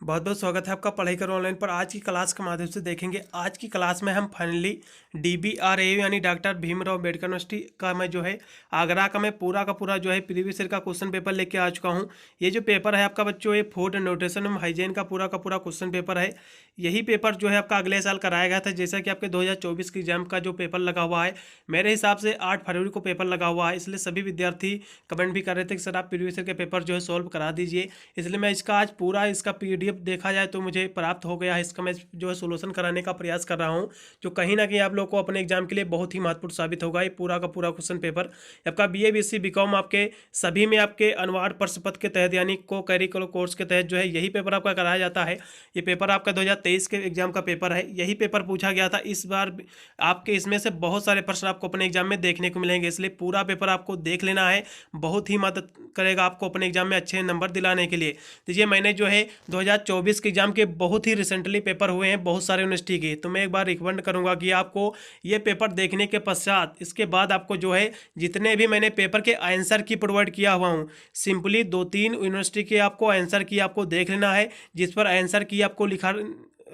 बहुत बहुत स्वागत है आपका पढ़ाई करो ऑनलाइन पर। आज की क्लास के माध्यम से देखेंगे। आज की क्लास में हम फाइनली DBRAU यानी डॉक्टर भीमराव अम्बेडकर यूनिवर्सिटी का मैं जो है आगरा का मैं पूरा का पूरा जो है प्रीवियस ईयर का क्वेश्चन पेपर लेके आ चुका हूं। ये जो पेपर है आपका बच्चों, ये फूड एंड न्यूट्रिशन एवं हाइजीन का पूरा क्वेश्चन पेपर है। यही पेपर जो है आपका अगले साल कराया गया था, जैसा कि आपके 2024 की एग्जाम का जो पेपर लगा हुआ है मेरे हिसाब से 8 फरवरी को पेपर लगा हुआ है। इसलिए सभी विद्यार्थी कमेंट भी कर रहे थे कि सर आप प्रीवियस ईयर के पेपर जो है सॉल्व करा दीजिए। इसलिए मैं इसका आज पूरा इसका PDF देखा जाए तो मुझे प्राप्त हो गया है। इसका मैं जो है सोल्यूशन कराने का प्रयास कर रहा हूँ, जो कहीं ना कहीं आप लोग को अपने एग्जाम के लिए बहुत ही महत्वपूर्ण साबित होगा। ये पूरा का पूरा क्वेश्चन पेपर आपका BA BSc BCom आपके सभी में आपके अनिवार्य प्रश्न पत्र के तहत यानी को करिकुलर कोर्स के तहत जो है यही पेपर आपका कराया जाता है। ये पेपर आपका 2023 के एग्जाम का पेपर है। यही पेपर पूछा गया था। इस बार आपके इसमें से बहुत सारे प्रश्न आपको अपने एग्जाम में देखने को मिलेंगे, इसलिए पूरा पेपर आपको देख लेना है। बहुत ही मदद करेगा आपको अपने एग्जाम में अच्छे नंबर दिलाने के लिए। देखिए, मैंने जो है 2024 के एग्जाम के बहुत ही रिसेंटली पेपर हुए हैं बहुत सारे यूनिवर्सिटी के, तो मैं एक बार रिकमेंड करूंगा कि आपको ये पेपर देखने के पश्चात इसके बाद आपको जो है जितने भी मैंने पेपर के आंसर की प्रोवाइड किया हुआ हूँ, सिंपली 2-3 यूनिवर्सिटी के आपको आंसर की आपको देख लेना है। जिस पर आंसर की आपको लिखा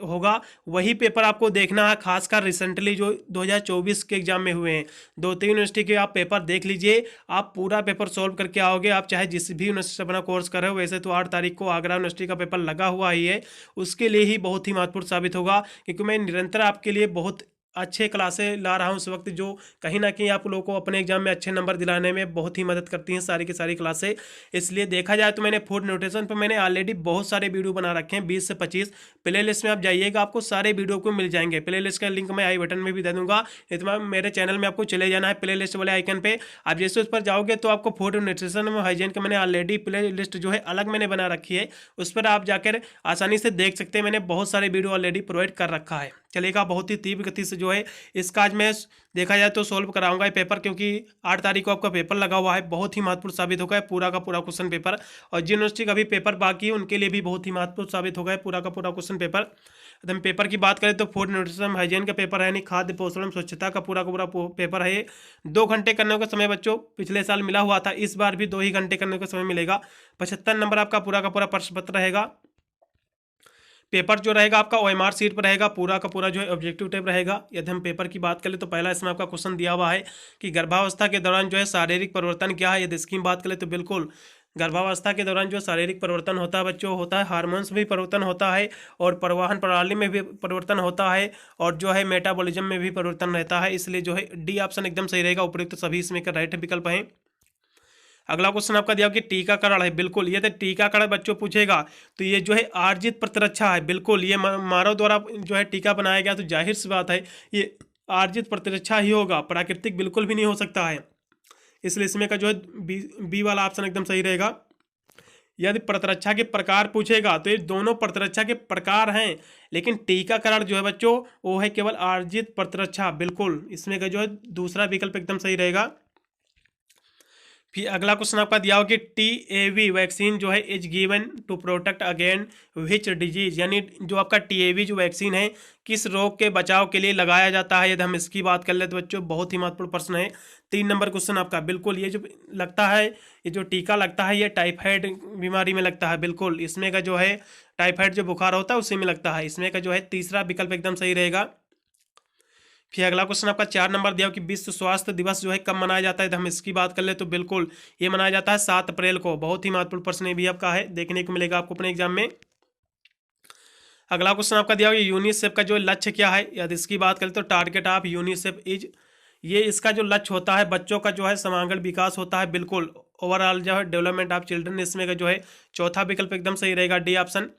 होगा वही पेपर आपको देखना है। खासकर रिसेंटली जो 2024 के एग्जाम में हुए हैं 2-3 यूनिवर्सिटी के आप पेपर देख लीजिए। आप पूरा पेपर सॉल्व करके आओगे। आप चाहे जिस भी यूनिवर्सिटी से अपना कोर्स कर रहे हो, वैसे तो 8 तारीख को आगरा यूनिवर्सिटी का पेपर लगा हुआ ही है, उसके लिए ही बहुत ही महत्वपूर्ण साबित होगा। क्योंकि मैं निरंतर आपके लिए बहुत अच्छे क्लासें ला रहा हूँ इस वक्त, जो कहीं ना कहीं आप लोगों को अपने एग्जाम में अच्छे नंबर दिलाने में बहुत ही मदद करती हैं सारी की सारी क्लासें। इसलिए देखा जाए तो मैंने फूड न्यूट्रिशन पर मैंने ऑलरेडी बहुत सारे वीडियो बना रखे हैं, 20 से 25। प्ले लिस्ट में आप जाइएगा, आपको सारे वीडियो को मिल जाएंगे। प्ले लिस्ट का लिंक मैं आई बटन में भी दे दूंगा। नहीं तो मेरे चैनल में आपको चले जाना है प्ले लिस्ट वाले आइकन पे। आप जैसे उस पर जाओगे तो आपको फूड न्यूट्रिशन और हाइजीन का मैंने ऑलरेडी प्ले लिस्ट जो है अलग मैंने बना रखी है, उस पर आप जाकर आसानी से देख सकते हैं। मैंने बहुत सारे वीडियो ऑलरेडी प्रोवाइड कर रखा है। चलेगा, बहुत ही तीव्र गति से जो है इसका आज मैं देखा जाए तो सोल्व कराऊंगा ये पेपर, क्योंकि 8 तारीख को आपका पेपर लगा हुआ है। बहुत ही महत्वपूर्ण साबित होगा पूरा का पूरा क्वेश्चन पेपर। और जिन यूनिवर्सिटी का भी पेपर बाकी है उनके लिए भी बहुत ही महत्वपूर्ण साबित होगा पूरा का पूरा क्वेश्चन पेपर। हम पेपर की बात करें तो फूड न्यूट्रिशन हाइजीन का पेपर है, यानी खाद्य पोषण एवं स्वच्छता का पूरा पेपर है। ये 2 घंटे करने का समय बच्चों पिछले साल मिला हुआ था, इस बार भी 2 ही घंटे करने का समय मिलेगा। 75 नंबर आपका पूरा का पूरा प्रश्न पत्र रहेगा। पेपर जो रहेगा आपका OMR सीट पर रहेगा, पूरा का पूरा जो है ऑब्जेक्टिव टाइप रहेगा। यदि हम पेपर की बात करें तो पहला इसमें आपका क्वेश्चन दिया हुआ है कि गर्भावस्था के दौरान जो है शारीरिक परिवर्तन क्या है। यदि इसकी बात करें तो बिल्कुल गर्भावस्था के दौरान जो शारीरिक परिवर्तन होता है बच्चों, होता है हार्मोन्स में भी परिवर्तन होता है, और परिवहन प्रणाली में भी परिवर्तन होता है, और जो है मेटाबॉलिज्म में भी परिवर्तन रहता है। इसलिए जो है D ऑप्शन एकदम सही रहेगा। उपयुक्त सभी इसमें का राइट विकल्प है। अगला क्वेश्चन आपका दिया कि टीकाकरण है, बिल्कुल ये तो टीकाकरण बच्चों पूछेगा तो ये जो है आर्जित प्रतिरक्षा है। बिल्कुल ये मानव द्वारा जो है टीका बनाया गया, तो जाहिर सी बात है ये आर्जित प्रतिरक्षा ही होगा, प्राकृतिक बिल्कुल भी नहीं हो सकता है। इसलिए इसमें का जो है बी वाला ऑप्शन एकदम सही रहेगा। यदि प्रतिरक्षा के प्रकार पूछेगा तो ये दोनों प्रतिरक्षा के प्रकार हैं, लेकिन टीकाकरण जो है बच्चों वो है केवल आर्जित प्रतिरक्षा। बिल्कुल इसमें का जो है दूसरा विकल्प एकदम सही रहेगा। फिर अगला क्वेश्चन आपका दिया हो कि TAV वैक्सीन जो है is given to protect again which disease, यानी जो आपका TAV जो वैक्सीन है किस रोग के बचाव के लिए लगाया जाता है। यदि हम इसकी बात कर ले तो बच्चों बहुत ही महत्वपूर्ण प्रश्न है। 3 नंबर क्वेश्चन आपका। बिल्कुल ये जो लगता है, ये जो टीका लगता है ये टाइफाइड बीमारी में लगता है। बिल्कुल इसमें का जो है टाइफाइड जो बुखार होता है उसी में लगता है। इसमें का जो है तीसरा विकल्प एकदम सही रहेगा। फिर अगला क्वेश्चन आपका 4 नंबर दिया कि विश्व स्वास्थ्य दिवस जो है कब मनाया जाता है। तो हम इसकी बात कर ले तो बिल्कुल ये मनाया जाता है 7 अप्रैल को। बहुत ही महत्वपूर्ण प्रश्न ये भी आपका है, देखने को मिलेगा आपको अपने एग्जाम में। अगला क्वेश्चन आपका दिया हुआ यूनिसेफ का जो लक्ष्य क्या है। यदि इसकी बात करें तो टारगेट ऑफ यूनिसेफ इज, ये इसका जो लक्ष्य होता है बच्चों का जो है सर्वांगीण विकास होता है। बिल्कुल ओवरऑल जो है डेवलपमेंट ऑफ चिल्ड्रन, इसमें का जो है चौथा विकल्प एकदम सही रहेगा, D ऑप्शन।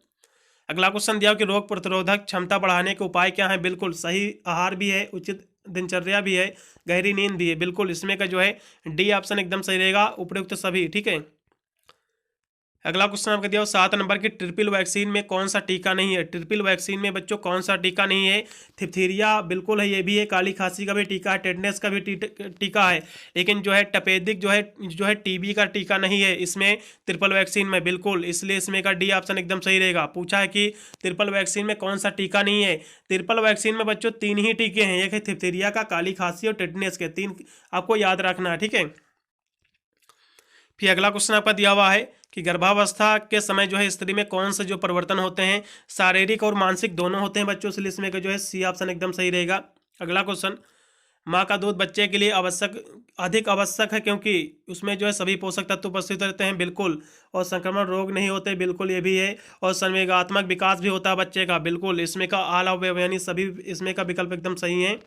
अगला क्वेश्चन दिया कि रोग प्रतिरोधक क्षमता बढ़ाने के उपाय क्या है। बिल्कुल सही आहार भी है, उचित दिनचर्या भी है, गहरी नींद भी है। बिल्कुल इसमें का जो है D ऑप्शन एकदम सही रहेगा, उपयुक्त सभी। ठीक है। अगला क्वेश्चन आपका दिया 7 नंबर की ट्रिपल वैक्सीन में कौन सा टीका नहीं है। ट्रिपल वैक्सीन में बच्चों कौन सा टीका नहीं है। थिप्थीरिया बिल्कुल है, ये भी है, काली खांसी का भी टीका है, टेटनेस का भी टीका है, लेकिन जो है टपेदिक जो है TB का टीका नहीं है इसमें ट्रिपल वैक्सीन में। बिल्कुल इसलिए इसमें का D ऑप्शन एकदम सही रहेगा। पूछा है कि ट्रिपल वैक्सीन में कौन सा टीका नहीं है। ट्रिपल वैक्सीन में बच्चों 3 ही टीके हैं, एक है थिप्थीरिया का, काली खांसी और टेटनेस के। 3 आपको याद रखना है। ठीक है। फिर अगला क्वेश्चन आपका दिया हुआ है कि गर्भावस्था के समय जो है स्त्री में कौन से जो परिवर्तन होते हैं, शारीरिक और मानसिक दोनों होते हैं बच्चों, इसलिए इसमें का जो है सी ऑप्शन एकदम सही रहेगा। अगला क्वेश्चन, माँ का दूध बच्चे के लिए अधिक आवश्यक है क्योंकि उसमें जो है सभी पोषक तत्व उपस्थित रहते हैं, बिल्कुल, और संक्रमण रोग नहीं होते, बिल्कुल ये भी है, और संवेगात्मक विकास भी होता है बच्चे का, बिल्कुल, इसमें का आल अवयव यानी सभी इसमें का विकल्प एकदम सही है।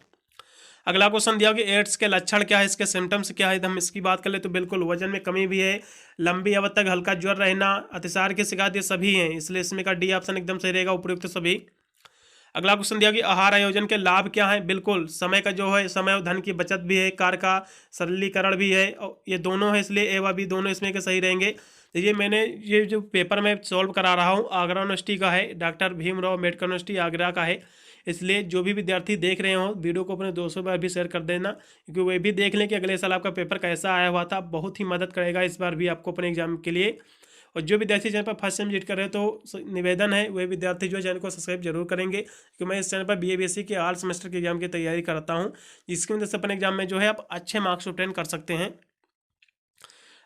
अगला क्वेश्चन दिया कि एड्स के लक्षण क्या है, इसके सिम्टम्स क्या है, हम इसकी बात कर ले तो बिल्कुल वजन में कमी भी है, लंबी अवधि तक हल्का ज्वर रहना, अतिसार की शिकायत, ये सभी हैं, इसलिए इसमें का डी ऑप्शन एकदम सही रहेगा, उपयुक्त सभी। अगला क्वेश्चन दिया कि आहार आयोजन के लाभ क्या है, बिल्कुल, समय का जो है समय और धन की बचत भी है, कार्य का सरलीकरण भी है, और ये दोनों है, इसलिए ए व बी दोनों इसमें के सही रहेंगे। तो ये जो पेपर मैं सॉल्व करा रहा हूँ आगरा यूनिवर्सिटी का है, डॉक्टर भीमराव अम्बेडकर यूनिवर्सिटी आगरा का है, इसलिए जो भी विद्यार्थी देख रहे हो वीडियो को अपने दोस्तों पर भी शेयर कर देना, क्योंकि वे भी देख लें कि अगले साल आपका पेपर कैसा आया हुआ था, बहुत ही मदद करेगा इस बार भी आपको अपने एग्जाम के लिए। और जो विद्यार्थी चैनल पर फर्स्ट टाइम विजिट कर रहे हैं तो निवेदन है वे विद्यार्थी जो है चैनल को सब्सक्राइब जरूर करेंगे, क्योंकि मैं इस चैनल पर BA BSc के ऑल सेमेस्टर के एग्जाम की तैयारी करता हूँ, जिसकी वजह से अपने एग्जाम में जो है आप अच्छे मार्क्स ऑब्टेन कर सकते हैं।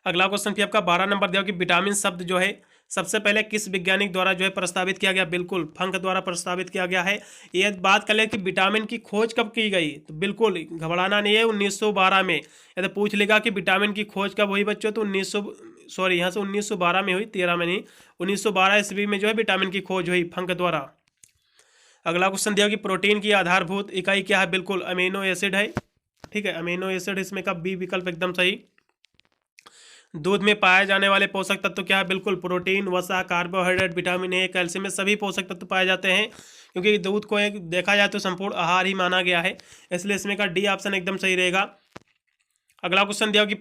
अगला क्वेश्चन फिर आपका 12 नंबर दिया कि विटामिन शब्द जो है सबसे पहले किस वैज्ञानिक द्वारा जो है प्रस्तावित किया गया, बिल्कुल फंक द्वारा प्रस्तावित किया गया है। ये बात कर ले कि विटामिन की खोज कब की गई, तो बिल्कुल घबराना नहीं है, 1912 में। यदि पूछ लेगा कि विटामिन की खोज कब हुई बच्चों, तो 1912 में हुई, 13 में नहीं, 1912 ईस्वी में जो है विटामिन की खोज हुई फंक द्वारा। अगला क्वेश्चन दिया कि प्रोटीन की आधारभूत इकाई क्या है, बिल्कुल अमीनो एसिड है, ठीक है, अमीनो एसिड, इसमें का बी विकल्प एकदम सही। दूध में पाए जाने वाले पोषक तत्व क्या है, बिल्कुल प्रोटीन, वसा, कार्बोहाइड्रेट, विटामिन ए, कैल्शियम में सभी पोषक तत्व पाए जाते हैं, क्योंकि दूध को एक देखा जाए तो संपूर्ण आहार ही माना गया है, इसलिए इसमें का डी ऑप्शन एकदम सही रहेगा। अगला क्वेश्चन दिया कि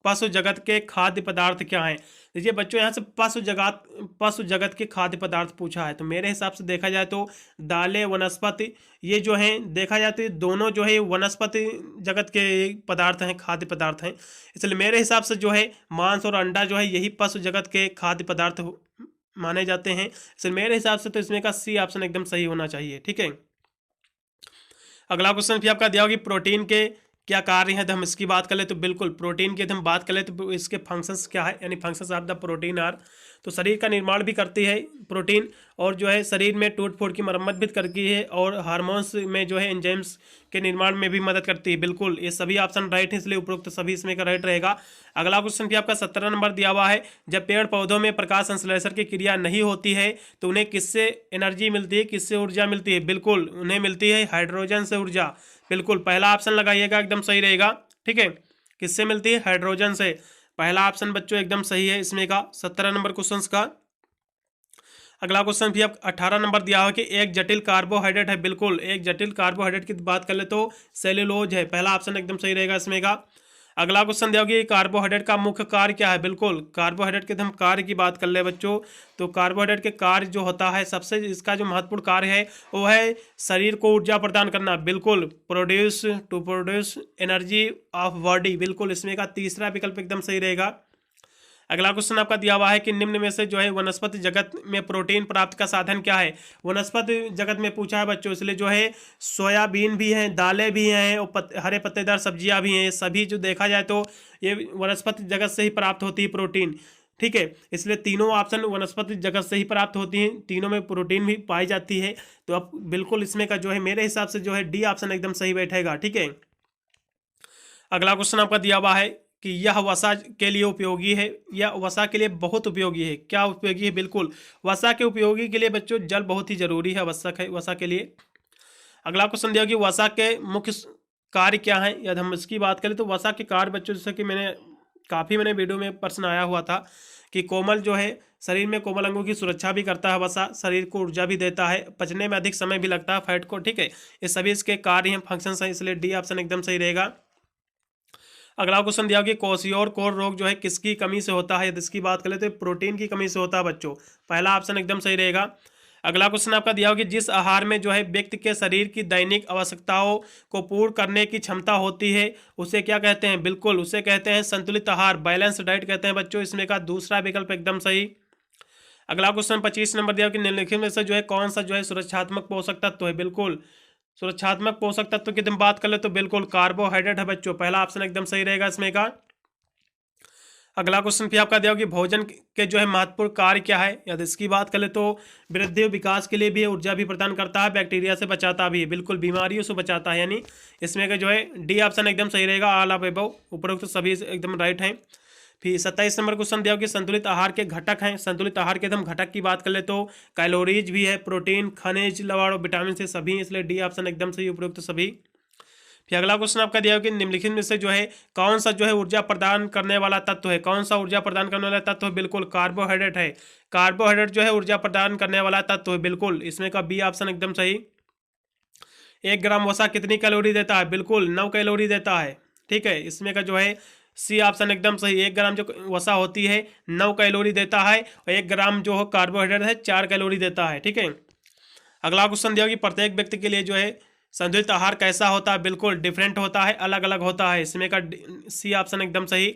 पशु जगत के खाद्य पदार्थ क्या हैं। देखिए बच्चों, यहाँ से पशु जगत के खाद्य पदार्थ पूछा है, तो मेरे हिसाब से देखा जाए तो दालें, वनस्पति, ये जो हैं देखा जाए तो ये दोनों जो है वनस्पति जगत के पदार्थ हैं, खाद्य पदार्थ हैं, इसलिए मेरे हिसाब से जो है मांस और अंडा जो है यही पशु जगत के खाद्य पदार्थ माने जाते हैं, इसलिए मेरे हिसाब से तो इसमें का सी ऑप्शन एकदम सही होना चाहिए, ठीक है। अगला क्वेश्चन भी आपका दिया होगा कि प्रोटीन के क्या कार्य है, तो हम इसकी बात कर ले तो बिल्कुल प्रोटीन की हम बात कर ले तो इसके फंक्शंस क्या है, यानी functions of the protein are, तो शरीर का निर्माण भी करती है प्रोटीन, और जो है शरीर में टूट फूट की मरम्मत भी करती है, और हार्मोन्स में जो है एंजाइम्स के निर्माण में भी मदद करती है, बिल्कुल, ये सभी ऑप्शन राइट है, इसलिए उपरोक्त सभी इसमें का राइट रहेगा। अगला क्वेश्चन भी आपका 17 नंबर दिया हुआ है, जब पेड़ पौधों में प्रकाश संश्लेषण की क्रिया नहीं होती है तो उन्हें किससे एनर्जी मिलती है, किससे ऊर्जा मिलती है, बिल्कुल उन्हें मिलती है हाइड्रोजन से ऊर्जा, बिल्कुल पहला ऑप्शन लगाइएगा, एकदम सही रहेगा, ठीक है। किससे मिलती है, हाइड्रोजन से, पहला ऑप्शन बच्चों एकदम सही है इसमें का 17 नंबर क्वेश्चन का। अगला क्वेश्चन भी आप 18 नंबर दिया हो कि एक जटिल कार्बोहाइड्रेट है, बिल्कुल एक जटिल कार्बोहाइड्रेट की बात कर ले तो सेल्यूलोज है, पहला ऑप्शन एकदम सही रहेगा इसमें का। अगला क्वेश्चन दिया कि कार्बोहाइड्रेट का मुख्य कार्य क्या है, बिल्कुल कार्बोहाइड्रेट के हम कार्य की बात कर ले बच्चों, तो कार्बोहाइड्रेट के कार्य जो होता है सबसे इसका जो महत्वपूर्ण कार्य है वो है शरीर को ऊर्जा प्रदान करना, बिल्कुल प्रोड्यूस एनर्जी ऑफ बॉडी, बिल्कुल इसमें का तीसरा विकल्प एकदम सही रहेगा। अगला क्वेश्चन आपका दिया हुआ है कि निम्न में से जो है वनस्पति जगत में प्रोटीन प्राप्त का साधन क्या है, वनस्पति जगत में पूछा है बच्चों, इसलिए जो है सोयाबीन भी हैं, दालें भी हैं, और हरे पत्तेदार सब्जियां भी हैं, सभी जो देखा जाए तो ये वनस्पति जगत से ही प्राप्त होती है प्रोटीन, ठीक है, इसलिए तीनों ऑप्शन वनस्पति जगत से ही प्राप्त होती हैं, तीनों में प्रोटीन भी पाई जाती है, तो अब बिल्कुल इसमें का जो है मेरे हिसाब से जो है डी ऑप्शन एकदम सही बैठेगा, ठीक है। अगला क्वेश्चन आपका दिया हुआ है कि यह वसा के लिए उपयोगी है, या वसा के लिए बहुत उपयोगी है, क्या उपयोगी है, बिल्कुल वसा के उपयोगी के लिए बच्चों जल बहुत ही जरूरी है वसा के लिए। अगला क्वेश्चन दिया कि वसा के मुख्य कार्य क्या है, यदि हम इसकी बात करें तो वसा के कार्य बच्चों, जैसे कि मैंने वीडियो में प्रश्न आया हुआ था कि कोमल जो है शरीर में कोमल अंगों की सुरक्षा भी करता है वसा, शरीर को ऊर्जा भी देता है, पचने में अधिक समय भी लगता है फैट को, ठीक है, ये सभी इसके कार्य हैं, फंक्शंस हैं, इसलिए डी ऑप्शन एकदम सही रहेगा। अगला क्वेश्चन दिया कि कोशियोर कोर रोग जो है किसकी कमी से होता है, यदि इसकी बात करें तो प्रोटीन की कमी से होता है बच्चों, पहला ऑप्शन एकदम सही रहेगा। अगला क्वेश्चन आपका दिया हो कि जिस आहार में जो है व्यक्ति के शरीर की दैनिक आवश्यकताओं को पूर्ण करने की क्षमता होती है उसे क्या कहते हैं, बिल्कुल उसे कहते हैं संतुलित आहार, बैलेंस डाइट कहते हैं बच्चों, इसमें का दूसरा विकल्प एकदम सही। अगला क्वेश्चन 25 नंबर दिया कि निम्नलिखित में से जो है कौन सा जो है सुरक्षात्मक पोषक तत्व है, बिल्कुल सुरक्षात्मक पोषक तत्व की हम बात कर ले तो बिल्कुल कार्बोहाइड्रेट है बच्चों, पहला ऑप्शन एकदम सही रहेगा इसमें का। अगला क्वेश्चन भी आपका दिया हो कि भोजन के जो है महत्वपूर्ण कार्य क्या है। यदि इसकी बात करें तो वृद्धि और विकास के लिए भी ऊर्जा भी प्रदान करता है, बैक्टीरिया से बचाता भी है, बिल्कुल बीमारियों से बचाता है, यानी इसमें का जो है डी ऑप्शन एकदम सही रहेगा। ऑल ऑफ अबव उपरोक्त सभी एकदम राइट हैं। फिर 27 नंबर क्वेश्चन दिया हो कि संतुलित आहार के घटक हैं। संतुलित आहार के एकदम घटक की बात कर ले तो कैलोरीज भी है, प्रोटीन, खनिज, लवण और विटामिन से सभी, इसलिए डी ऑप्शन एकदम सही उपरोक्त सभी। फिर अगला क्वेश्चन आपका दिया हो कि निम्नलिखित में से जो है कौन सा जो है ऊर्जा प्रदान करने वाला तत्व है। कौन सा ऊर्जा प्रदान करने वाला तत्व है? बिल्कुल कार्बोहाइड्रेट है। कार्बोहाइड्रेट जो है ऊर्जा प्रदान करने वाला तत्व है, बिल्कुल इसमें का बी ऑप्शन एकदम सही। 1 ग्राम वसा कितनी कैलोरी देता है? बिल्कुल 9 कैलोरी देता है, ठीक है। इसमें का जो है सी ऑप्शन एकदम सही। 1 ग्राम जो वसा होती है 9 कैलोरी देता है, और 1 ग्राम जो है कार्बोहाइड्रेट है 4 कैलोरी देता है, ठीक है। अगला क्वेश्चन दिया कि प्रत्येक व्यक्ति के लिए जो है संतुलित आहार कैसा होता है? बिल्कुल डिफरेंट होता है, अलग अलग होता है, इसमें का सी ऑप्शन एकदम सही।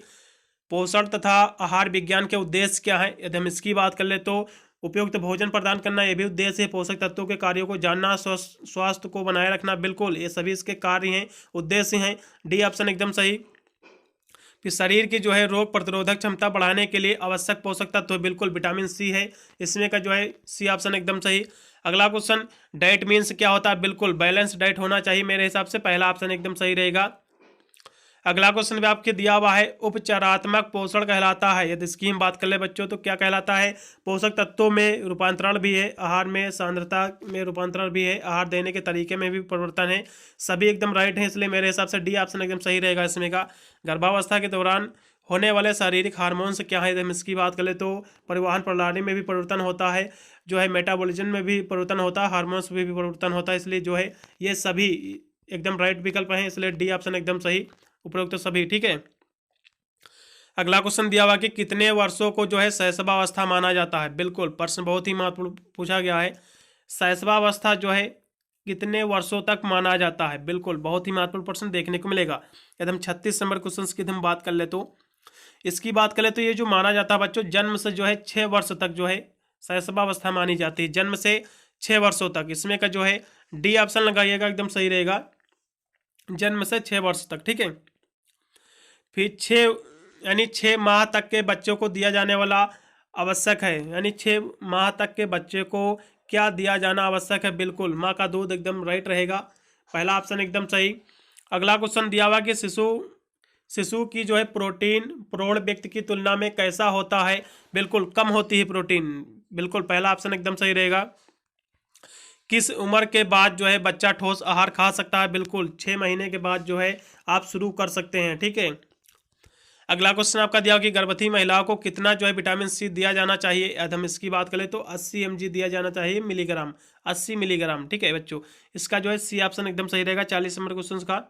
पोषण तथा आहार विज्ञान के उद्देश्य क्या है? यदि हम इसकी बात कर ले तो उपयुक्त भोजन प्रदान करना ये भी उद्देश्य है, पोषक तत्वों के कार्यों को जानना, स्वास्थ्य को बनाए रखना, बिल्कुल ये सभी इसके कार्य हैं, उद्देश्य हैं, डी ऑप्शन एकदम सही। फिर शरीर की जो है रोग प्रतिरोधक क्षमता बढ़ाने के लिए आवश्यक पोषक तत्व बिल्कुल विटामिन सी है, इसमें का जो है सी ऑप्शन एकदम सही। अगला क्वेश्चन डाइट मीन्स क्या होता है? बिल्कुल बैलेंस डाइट होना चाहिए मेरे हिसाब से, पहला ऑप्शन एकदम सही रहेगा। अगला क्वेश्चन भी आपके दिया हुआ है उपचारात्मक पोषण कहलाता है। यदि इसकी हम बात कर ले बच्चों तो क्या कहलाता है? पोषक तत्वों में रूपांतरण भी है, आहार में सांद्रता में रूपांतरण भी है, आहार देने के तरीके में भी परिवर्तन है, सभी एकदम राइट है, इसलिए मेरे हिसाब से डी ऑप्शन एकदम सही रहेगा इसमें का। गर्भावस्था के दौरान होने वाले शारीरिक हार्मोन्स क्या है? यदि हम इसकी बात करें तो परिवहन प्रणाली में भी परिवर्तन होता है, जो है मेटाबॉलिज्म में भी परिवर्तन होता है, हार्मोन्स में भी परिवर्तन होता है, इसलिए जो है ये सभी एकदम राइट विकल्प हैं, इसलिए डी ऑप्शन एकदम सही उपरोक्त तो सभी, ठीक है। अगला क्वेश्चन दिया हुआ कि कितने वर्षों को जो है शैशवावस्था माना जाता है? बिल्कुल प्रश्न बहुत ही महत्वपूर्ण पूछा गया है। शैशवावस्था जो है कितने वर्षों तक माना जाता है? बिल्कुल बहुत ही महत्वपूर्ण प्रश्न देखने को मिलेगा। यदि हम 36 नंबर क्वेश्चन की हम बात कर ले तो इसकी बात करें तो ये जो माना जाता है बच्चों जन्म से जो है 6 वर्ष तक जो है शैशवावस्था मानी जाती है, जन्म से 6 वर्षों तक, इसमें का जो है डी ऑप्शन लगाइएगा एकदम सही रहेगा, जन्म से 6 वर्ष तक, ठीक है। फिर 6 माह तक के बच्चों को दिया जाने वाला आवश्यक है, यानी 6 माह तक के बच्चे को क्या दिया जाना आवश्यक है? बिल्कुल माँ का दूध एकदम राइट रहेगा, पहला ऑप्शन एकदम सही। अगला क्वेश्चन दिया हुआ कि शिशु की जो है प्रोटीन प्रौढ़ व्यक्ति की तुलना में कैसा होता है? बिल्कुल कम होती है प्रोटीन, बिल्कुल पहला ऑप्शन एकदम सही रहेगा। किस उम्र के बाद जो है बच्चा ठोस आहार खा सकता है? बिल्कुल 6 महीने के बाद जो है आप शुरू कर सकते हैं, ठीक है। अगला क्वेश्चन आपका दिया कि गर्भवती महिलाओं को कितना जो है विटामिन सी दिया जाना चाहिए? यदि हम इसकी बात करें तो 80 mg दिया जाना चाहिए, मिलीग्राम, 80 मिलीग्राम, ठीक है बच्चों। इसका जो है सी ऑप्शन एकदम सही रहेगा 40 नंबर क्वेश्चन का।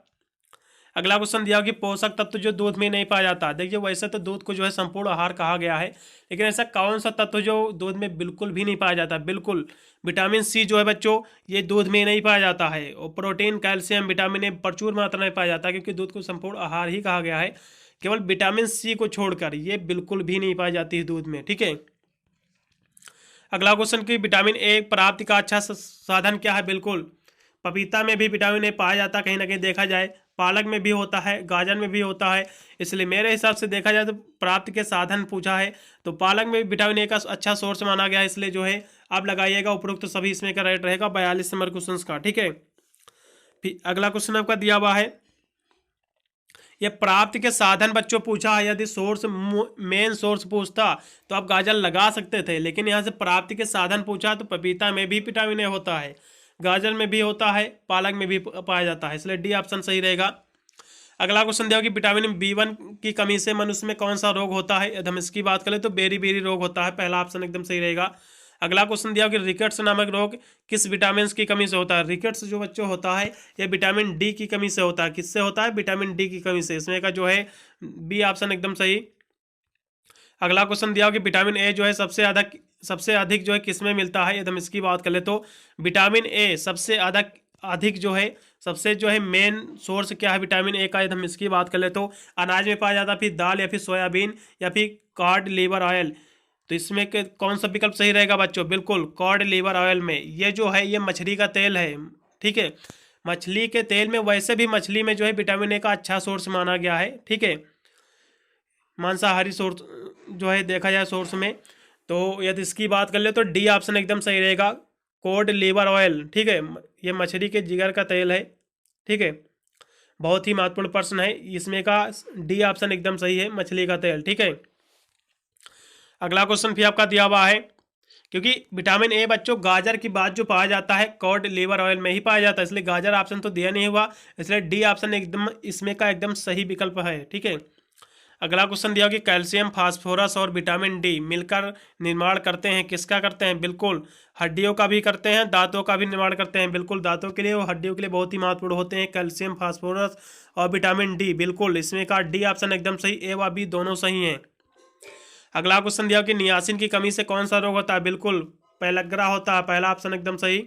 अगला क्वेश्चन दिया कि पोषक तत्व जो दूध में नहीं पाया जाता। देखिए वैसे तो दूध को जो है संपूर्ण आहार कहा गया है, लेकिन ऐसा कौन सा तत्व जो दूध में बिल्कुल भी नहीं पाया जाता? बिल्कुल विटामिन सी जो है बच्चों ये दूध में नहीं पाया जाता है, और प्रोटीन, कैल्शियम, विटामिन ए प्रचुर मात्रा में पाया जाता है, क्योंकि दूध को संपूर्ण आहार ही कहा गया है। केवल विटामिन सी को छोड़कर ये बिल्कुल भी नहीं पाई जाती है दूध में, ठीक है। अगला क्वेश्चन कि विटामिन ए प्राप्ति का अच्छा साधन क्या है? बिल्कुल पपीता में भी विटामिन ए पाया जाता है, कहीं ना कहीं देखा जाए, पालक में भी होता है, गाजर में भी होता है, इसलिए मेरे हिसाब से देखा जाए तो प्राप्ति के साधन पूछा है तो पालक में भी विटामिन ए का अच्छा सोर्स माना गया है, इसलिए जो है आप लगाइएगा उपरोक्त तो सभी इसमें का राइट रहेगा 42 नंबर क्वेश्चन का, ठीक है। फिर अगला क्वेश्चन आपका दिया हुआ है ये प्राप्ति के साधन बच्चों पूछा है। यदि सोर्स मेन सोर्स पूछता तो आप गाजर लगा सकते थे, लेकिन यहाँ से प्राप्ति के साधन पूछा तो पपीता में भी विटामिन ए होता है, गाजर में भी होता है, पालक में भी पाया जाता है, इसलिए डी ऑप्शन सही रहेगा। अगला क्वेश्चन दिया कि विटामिन B1 की कमी से मनुष्य में कौन सा रोग होता है? यदि हम इसकी बात करें तो बेरी रोग होता है, पहला ऑप्शन एकदम सही रहेगा। अगला क्वेश्चन दिया कि रिकेट्स नामक रोग किस विटामिन की कमी से होता है? रिकेट्स जो बच्चों होता है ये विटामिन डी की कमी से होता है। किससे होता है? विटामिन डी की कमी से, इसमें का जो है बी ऑप्शन एकदम सही। अगला क्वेश्चन दिया कि विटामिन ए जो है सबसे अधिक जो है किसमें मिलता है? यदि हम इसकी बात करें तो विटामिन ए सबसे अधिक जो है सबसे जो है मेन सोर्स क्या है विटामिन ए का? यदि हम इसकी बात करें तो अनाज में पाया जाता है, फिर दाल या फिर सोयाबीन या फिर कॉड लीवर ऑयल, तो इसमें के कौन सा विकल्प सही रहेगा बच्चों? बिल्कुल कॉड लीवर ऑयल में, ये जो है ये मछली का तेल है, ठीक है। मछली के तेल में, वैसे भी मछली में जो है विटामिन ए का अच्छा सोर्स माना गया है, ठीक है। मांसाहारी सोर्स जो है देखा जाए सोर्स में, तो यदि इसकी बात कर ले तो डी ऑप्शन एकदम सही रहेगा, कोड लीवर ऑयल। ठीक है, ये मछली के जिगर का तेल है। ठीक है, बहुत ही महत्वपूर्ण प्रश्न है, इसमें का डी ऑप्शन एकदम सही है, मछली का तेल। ठीक है, अगला क्वेश्चन भी आपका दिया हुआ है, क्योंकि विटामिन ए बच्चों गाजर की बात जो पाया जाता है कॉड लीवर ऑयल में ही पाया जाता है, इसलिए गाजर ऑप्शन तो दिया नहीं हुआ, इसलिए डी ऑप्शन एकदम इसमें का एकदम सही विकल्प है। ठीक है, अगला क्वेश्चन दिया कि कैल्शियम, फास्फोरस और विटामिन डी मिलकर निर्माण करते हैं, किसका करते हैं? बिल्कुल हड्डियों का भी करते हैं, दांतों का भी निर्माण करते हैं। बिल्कुल दांतों के लिए और हड्डियों के लिए बहुत ही महत्वपूर्ण होते हैं कैल्शियम, फास्फोरस और विटामिन डी। बिल्कुल इसमें का डी ऑप्शन एकदम सही, ए व बी दोनों सही हैं। अगला क्वेश्चन दिया कि नियासिन की कमी से कौन सा रोग होता है? बिल्कुल पेलग्रा होता है, पहला ऑप्शन एकदम सही।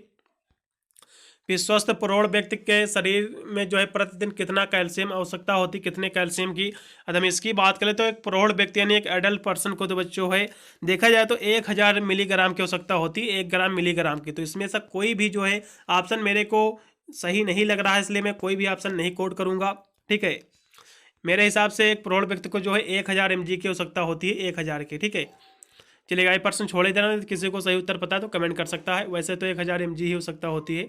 फिर स्वस्थ प्रौढ़ व्यक्ति के शरीर में जो है प्रतिदिन कितना कैल्शियम आवश्यकता होती, कितने कैल्शियम की? अगर हम इसकी बात करें तो एक प्रौढ़ व्यक्ति यानी एक एडल्ट पर्सन को तो बच्चों है देखा जाए तो 1000 मिलीग्राम की आवश्यकता होती है, 1 ग्राम मिलीग्राम की। तो इसमें से कोई भी जो है ऑप्शन मेरे को सही नहीं लग रहा है, इसलिए मैं कोई भी ऑप्शन नहीं कोड करूँगा। ठीक है, मेरे हिसाब से एक प्रौढ़ व्यक्ति को जो है 1000 mg की आवश्यकता होती है, 1000 की। ठीक है, चलिएगा, ये प्रश्न छोड़े देना, किसी को सही उत्तर पता है तो कमेंट कर सकता है, वैसे तो 1000 mg ही आवश्यकता होती है।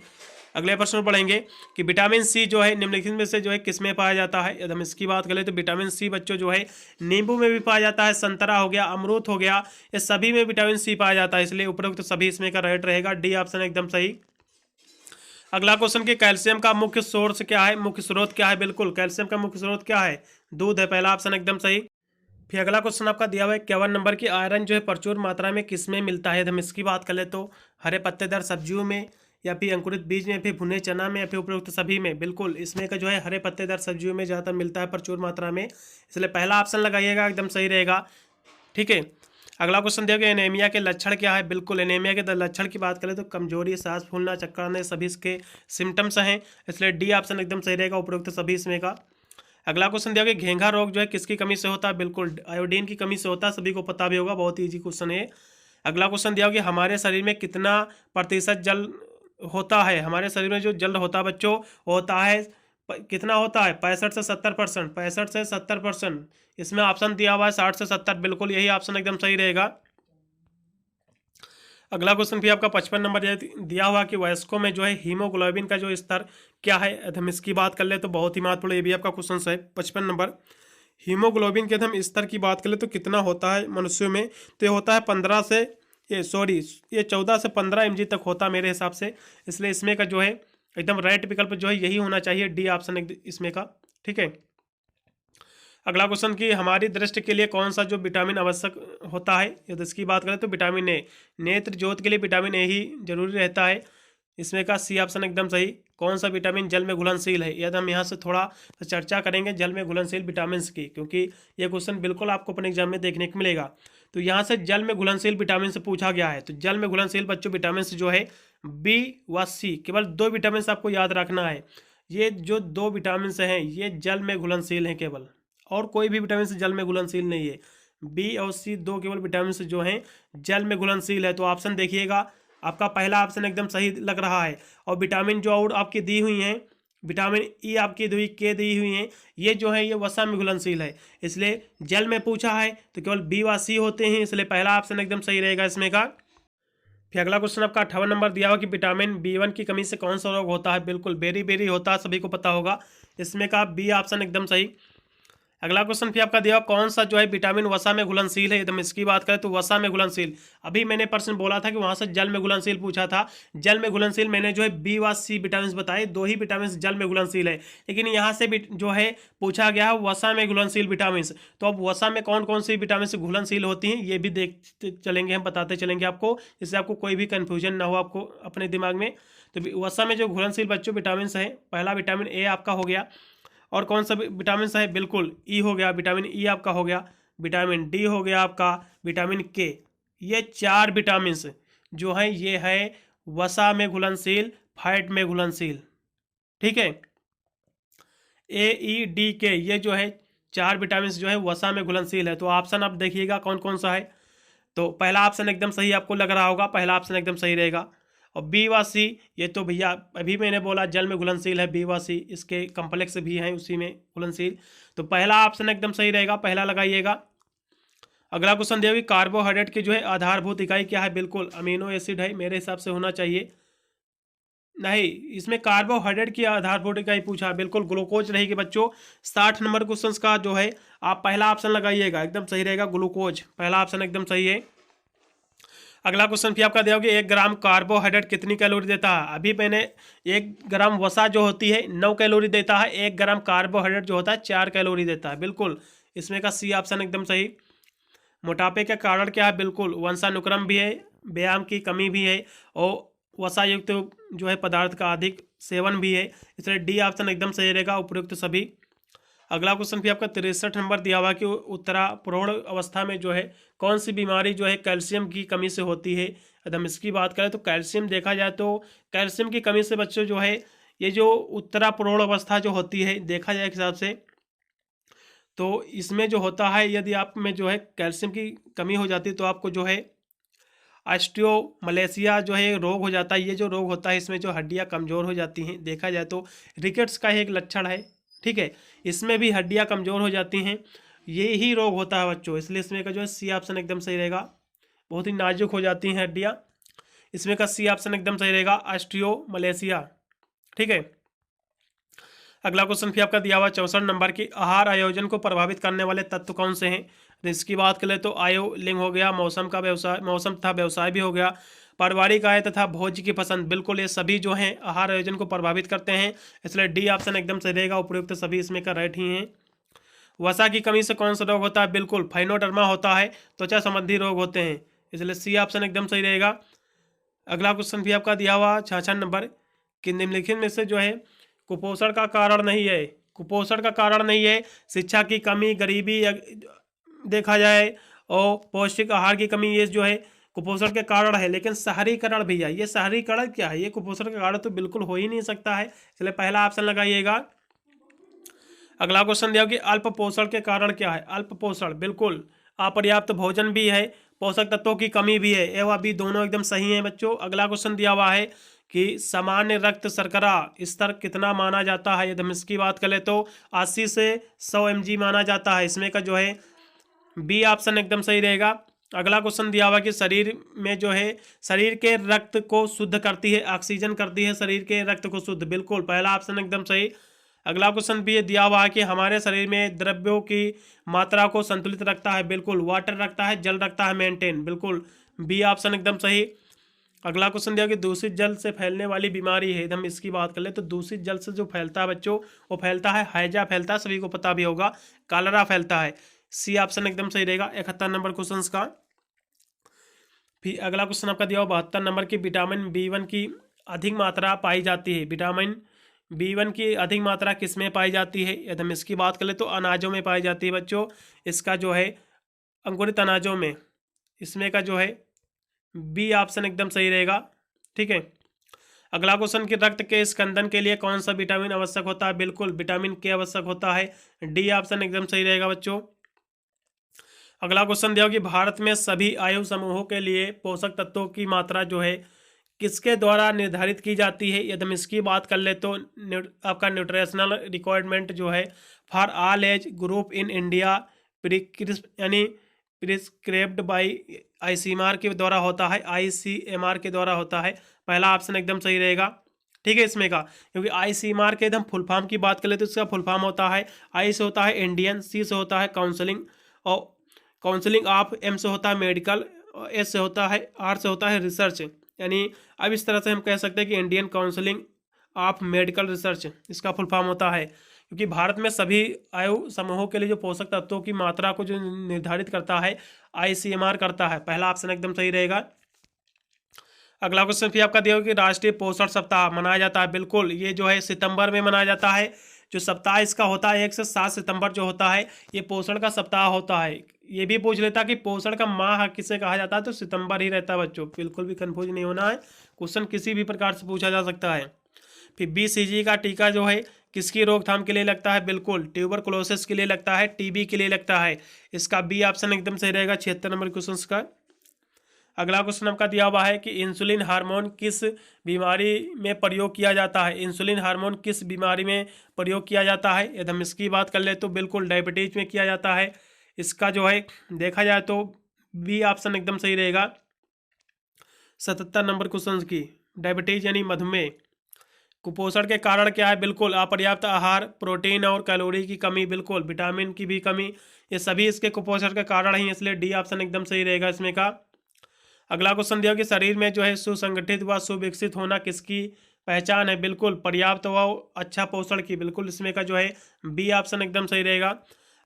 अगले प्रश्न में पढ़ेंगे कि विटामिन सी जो है निम्नलिखित में से जो है किसमें पाया जाता है? यदि हम इसकी बात करें तो विटामिन सी बच्चों जो है नींबू में भी पाया जाता है, संतरा हो गया, अमरूद हो गया, ये सभी में विटामिन सी पाया जाता है, इसलिए उपरोक्त तो सभी इसमें का राइट रहेगा, डी ऑप्शन एकदम सही। अगला क्वेश्चन कि कैल्शियम का मुख्य सोर्स क्या है, मुख्य स्रोत क्या है? बिल्कुल कैल्शियम का मुख्य स्रोत क्या है? दूध है, पहला ऑप्शन एकदम सही। फिर अगला क्वेश्चन आपका दिया हुआ है 51 नंबर की, आयरन जो है प्रचुर मात्रा में किसमें मिलता है? हम इसकी बात कर ले तो हरे पत्तेदार सब्जियों में, या फिर अंकुरित बीज में, फिर भुने चना में, या फिर उपरोक्त सभी में। बिल्कुल इसमें का जो है हरे पत्तेदार सब्जियों में ज़्यादातर मिलता है प्रचुर मात्रा में, इसलिए पहला ऑप्शन लगाइएगा, एकदम सही रहेगा। ठीक है, अगला क्वेश्चन दिया गया एनीमिया के लक्षण क्या है? बिल्कुल एनीमिया के लक्षण की बात करें तो कमजोरी, सांस फूलना, चक्कर आने, सभी इसके सिम्टम्स हैं, इसलिए डी ऑप्शन एकदम सही रहेगा, उपरोक्त सभी इसमें का। अगला क्वेश्चन दिया गया घेंघा रोग जो है किसकी कमी से होता है? बिल्कुल आयोडीन की कमी से होता है, सभी को पता भी होगा, बहुत ईजी क्वेश्चन है। अगला क्वेश्चन दिया गया हमारे शरीर में कितना प्रतिशत जल होता है? हमारे शरीर में जो जल होता है बच्चों होता है कितना होता है? 65 से 70%, 65 से 70%। इसमें ऑप्शन दिया हुआ है 60 से 70, बिल्कुल यही ऑप्शन एकदम सही रहेगा। अगला क्वेश्चन भी आपका 55 नंबर दिया हुआ कि वयस्कों में जो है हीमोग्लोबिन का जो स्तर क्या है? हम इसकी बात कर ले तो बहुत ही महत्वपूर्ण ये भी आपका क्वेश्चन है 55 नंबर। हीमोग्लोबिन के हम स्तर की बात करें तो कितना होता है मनुष्यों में? तो ये होता है 15 से ये 14 से 15 mg तक होता है मेरे हिसाब से, इसलिए इसमें का जो है एकदम राइट विकल्प जो है यही होना चाहिए, डी ऑप्शन इसमें का। ठीक है, अगला क्वेश्चन कि हमारी दृष्टि के लिए कौन सा जो विटामिन आवश्यक होता है? यदि इसकी बात करें तो विटामिन ए, नेत्र ज्योति के लिए विटामिन ए ही जरूरी रहता है, इसमें का सी ऑप्शन एकदम सही। कौन सा विटामिन जल में घुलनशील है? यदि हम यहाँ से थोड़ा चर्चा करेंगे जल में घुलनशील विटामिन की, क्योंकि ये क्वेश्चन बिल्कुल आपको अपने एग्जाम में देखने को मिलेगा। तो यहाँ से जल में घुलनशील विटामिन से पूछा गया है, तो जल में घुलनशील बच्चों विटामिन जो है बी व सी, केवल 2 विटामिन आपको याद रखना है। ये जो 2 विटामिन हैं ये जल में घुलनशील हैं केवल, और कोई भी विटामिन जल में घुलनशील नहीं है। बी और सी 2 केवल विटामिन जो हैं जल में घुलनशील है, तो ऑप्शन देखिएगा आपका पहला ऑप्शन एकदम सही लग रहा है। और विटामिन जो और आपकी दी हुई हैं, विटामिन ई आपकी दी के दी हुई हैं, ये जो है ये वसा में घुलनशील है, इसलिए जल में पूछा है तो केवल बी व सी होते हैं, इसलिए पहला ऑप्शन एकदम सही रहेगा इसमें का। फिर अगला क्वेश्चन आपका 58 नंबर दिया हुआ कि विटामिन B1 की कमी से कौन सा रोग होता है? बिल्कुल बेरी बेरी होता है, सभी को पता होगा, इसमें का बी ऑप्शन एकदम सही। अगला क्वेश्चन फिर आपका दिया कौन सा जो है विटामिन वसा में घुलनशील है? एकदम इसकी बात करें तो वसा में घुलनशील, अभी मैंने प्रश्न बोला था कि वहां से जल में घुलनशील पूछा था, जल में घुलनशील मैंने जो है बी व सी विटामिन बताए, 2 ही विटामिन जल में घुलनशील है, लेकिन यहाँ से जो है पूछा गया है वसा में घुलनशील विटामिन। तो अब वसा में कौन कौन सी विटामिन घुलनशील होती हैं ये भी देखते चलेंगे, हम बताते चलेंगे आपको, जिससे आपको कोई भी कन्फ्यूजन ना हो आपको अपने दिमाग में। तो वसा में जो घुलनशील बच्चों विटामिन है, पहला विटामिन ए आपका हो गया, और कौन सा विटामिन है? बिल्कुल ई हो गया, विटामिन ई आपका हो गया, विटामिन डी हो गया आपका, विटामिन के, ये 4 विटामिन जो हैं ये है वसा में घुलनशील, फैट में घुलनशील। ठीक है, ए ई डी के ये जो है 4 विटामिन जो है वसा में घुलनशील है। तो ऑप्शन आप देखिएगा कौन कौन सा है, तो पहला ऑप्शन एकदम सही आपको लग रहा होगा, पहला ऑप्शन एकदम सही रहेगा। और बी व सी ये तो भैया अभी मैंने बोला जल में घुलनशील है, बी व सी इसके कम्प्लेक्स भी हैं उसी में घुलनशील, तो पहला ऑप्शन एकदम सही रहेगा, पहला लगाइएगा। अगला क्वेश्चन दिया कि कार्बोहाइड्रेट की जो है आधारभूत इकाई क्या है? बिल्कुल अमीनो एसिड है, मेरे हिसाब से होना चाहिए। नहीं, इसमें कार्बोहाइड्रेट की आधारभूत इकाई पूछा है, बिल्कुल ग्लूकोज रहेगी बच्चों। 60 नंबर क्वेश्चन का जो है आप पहला ऑप्शन लगाइएगा, एकदम सही रहेगा ग्लूकोज, पहला ऑप्शन एकदम सही है। अगला क्वेश्चन फिर आपका दिया होगा 1 ग्राम कार्बोहाइड्रेट कितनी कैलोरी देता है? अभी मैंने 1 ग्राम वसा जो होती है 9 कैलोरी देता है, 1 ग्राम कार्बोहाइड्रेट जो होता है 4 कैलोरी देता है, बिल्कुल इसमें का सी ऑप्शन एकदम सही। मोटापे का कारण क्या है? बिल्कुल वंशानुक्रम भी है, व्यायाम की कमी भी है और वसा युक्त जो है पदार्थ का अधिक सेवन भी है, इसलिए डी ऑप्शन एकदम सही रहेगा उपयुक्त सभी। अगला क्वेश्चन भी आपका 63 नंबर दिया हुआ कि उत्तरा प्रौढ़ अवस्था में जो है कौन सी बीमारी जो है कैल्शियम की कमी से होती है? यदि हम इसकी बात करें तो कैल्शियम देखा जाए तो कैल्शियम की कमी से बच्चों जो है ये जो उत्तरा प्रौढ़ अवस्था जो होती है देखा जाए एक हिसाब से तो इसमें जो होता है यदि आप में जो है कैल्शियम की कमी हो जाती है तो आपको जो है ऑस्टियोमलेशिया जो है रोग हो जाता है। ये जो रोग होता है इसमें जो हड्डियां कमज़ोर हो जाती हैं, देखा जाए तो रिकेट्स का एक लक्षण है, ठीक है, इसमें भी हड्डियां कमज़ोर हो जाती हैं, ये ही रोग होता है बच्चों, इसलिए इसमें का जो है सी ऑप्शन एकदम सही रहेगा। बहुत ही नाजुक हो जाती हैं हड्डियाँ, इसमें का सी ऑप्शन एकदम सही रहेगा ऑस्टियोमलेशिया, ठीक है। अगला क्वेश्चन फिर आपका दिया हुआ 64 नंबर की आहार आयोजन को प्रभावित करने वाले तत्व कौन से हैं? तो इसकी बात करें तो आयु, लिंग हो गया, मौसम का व्यवसाय, मौसम तथा व्यवसाय भी हो गया, पारिवारिक आय तथा भोज्य की पसंद, बिल्कुल ये सभी जो हैं आहार आयोजन को प्रभावित करते हैं, इसलिए डी ऑप्शन एकदम सही रहेगा उपयुक्त सभी इसमें का राइट ही हैं। वसा की कमी से कौन सा रोग होता है? बिल्कुल फाइनोडर्मा होता है, त्वचा संबंधी रोग होते हैं, इसलिए सी ऑप्शन एकदम सही रहेगा। अगला क्वेश्चन भी आपका दिया हुआ 66 नंबर कि निम्नलिखित में से जो है कुपोषण का कारण नहीं है, कुपोषण का कारण नहीं है शिक्षा की कमी, गरीबी देखा जाए और पौष्टिक आहार की कमी, ये जो है कुपोषण के कारण है, लेकिन शहरीकरण भैया, ये शहरीकरण क्या है? ये कुपोषण का कारण तो बिल्कुल हो ही नहीं सकता है, इसलिए पहला ऑप्शन लगाइएगा। अगला क्वेश्चन दिया कि अल्प पोषण के कारण क्या है? अल्प पोषण बिल्कुल अपर्याप्त भोजन भी है, पोषक तत्वों की कमी भी है, एवं अभी दोनों एकदम सही हैं बच्चों। अगला क्वेश्चन दिया हुआ है कि सामान्य रक्त शर्करा स्तर कितना माना जाता है? यदि हम इसकी बात करें तो 80 से 100 mg माना जाता है, इसमें का जो है बी ऑप्शन एकदम सही रहेगा। अगला क्वेश्चन दिया हुआ कि शरीर में जो है शरीर के रक्त को शुद्ध करती है, ऑक्सीजन करती है शरीर के रक्त को शुद्ध, बिल्कुल पहला ऑप्शन एकदम सही। अगला क्वेश्चन भी ये दिया हुआ है कि हमारे शरीर में द्रव्यों की मात्रा को संतुलित रखता है, बिल्कुल वाटर रखता है, जल रखता है मेंटेन, बिल्कुल बी ऑप्शन एकदम सही। अगला क्वेश्चन दिया कि दूषित जल से फैलने वाली बीमारी है, हम इसकी बात कर ले तो दूषित जल से जो फैलता है बच्चों वो फैलता है हैजा फैलता है, सभी को पता भी होगा, कॉलरा फैलता है, सी ऑप्शन एकदम सही रहेगा 71 नंबर क्वेश्चन का। फिर अगला क्वेश्चन आपका दिया हुआ 72 नंबर की विटामिन B1 की अधिक मात्रा पाई जाती है, विटामिन B1 की अधिक मात्रा किस में पाई जाती है? यदि हम इसकी बात करें तो अनाजों में पाई जाती है बच्चों, इसका जो है अंकुरित अनाजों में, इसमें का जो है बी ऑप्शन एकदम सही रहेगा, ठीक है। अगला क्वेश्चन कि रक्त के स्कंदन के लिए कौन सा विटामिन आवश्यक होता है? बिल्कुल विटामिन के आवश्यक होता है, डी ऑप्शन एकदम सही रहेगा बच्चों। अगला क्वेश्चन दिया कि भारत में सभी आयु समूहों के लिए पोषक तत्वों की मात्रा जो है किसके द्वारा निर्धारित की जाती है? यदि हम इसकी बात कर ले तो आपका न्यूट्रिशनल रिक्वायरमेंट जो है for all age group in India यानी प्रिस्क्राइब्ड बाई ICMR के द्वारा होता है, ICMR के द्वारा होता है, पहला ऑप्शन एकदम सही रहेगा, ठीक है इसमें का, क्योंकि ICMR के एकदम फुल फॉर्म की बात करें तो इसका फुल फॉर्म होता है आई से होता है इंडियन, सी से होता है काउंसलिंग और काउंसलिंग ऑफ, एम से होता है मेडिकल, एस से होता है, आर से होता है रिसर्च, यानी अब इस तरह से हम कह सकते हैं कि Indian counselling of medical research इसका फुल फॉर्म होता है, क्योंकि भारत में सभी आयु समूहों के लिए जो पोषक तत्वों की मात्रा को जो निर्धारित करता है ICMR करता है, पहला ऑप्शन एकदम सही रहेगा। अगला क्वेश्चन फिर आपका दिया कि राष्ट्रीय पोषण सप्ताह मनाया जाता है, बिल्कुल ये जो है सितंबर में मनाया जाता है, जो सप्ताह इसका होता है 1 से 7 सितंबर जो होता है ये पोषण का सप्ताह होता है। ये भी पूछ लेता कि पोषण का माह किसे कहा जाता है तो सितंबर ही रहता है बच्चों, बिल्कुल भी कंफ्यूज नहीं होना है, क्वेश्चन किसी भी प्रकार से पूछा जा सकता है। फिर BCG का टीका जो है किसकी रोकथाम के लिए लगता है? बिल्कुल ट्यूबरकुलोसिस के लिए लगता है, TB के लिए लगता है, इसका बी ऑप्शन एकदम सही रहेगा 76 नंबर क्वेश्चन का। अगला क्वेश्चन आपका दिया हुआ है कि इंसुलिन हार्मोन किस बीमारी में प्रयोग किया जाता है? इंसुलिन हार्मोन किस बीमारी में प्रयोग किया जाता है? यदि हम इसकी बात कर ले तो बिल्कुल डायबिटीज में किया जाता है, इसका जो है देखा जाए तो बी ऑप्शन एकदम सही रहेगा। 77 नंबर क्वेश्चन की, डायबिटीज यानी मधुमेह कुपोषण के कारण क्या है? बिल्कुल अपर्याप्त आहार, प्रोटीन और कैलोरी की कमी, बिल्कुल विटामिन की भी कमी, ये सभी इसके कुपोषण के कारण ही, इसलिए डी ऑप्शन एकदम सही रहेगा इसमें का। अगला क्वेश्चन दिया कि शरीर में जो है सुसंगठित व सुविकसित होना किसकी पहचान है? बिल्कुल पर्याप्त व अच्छा पोषण की, बिल्कुल इसमें का जो है बी ऑप्शन एकदम सही रहेगा।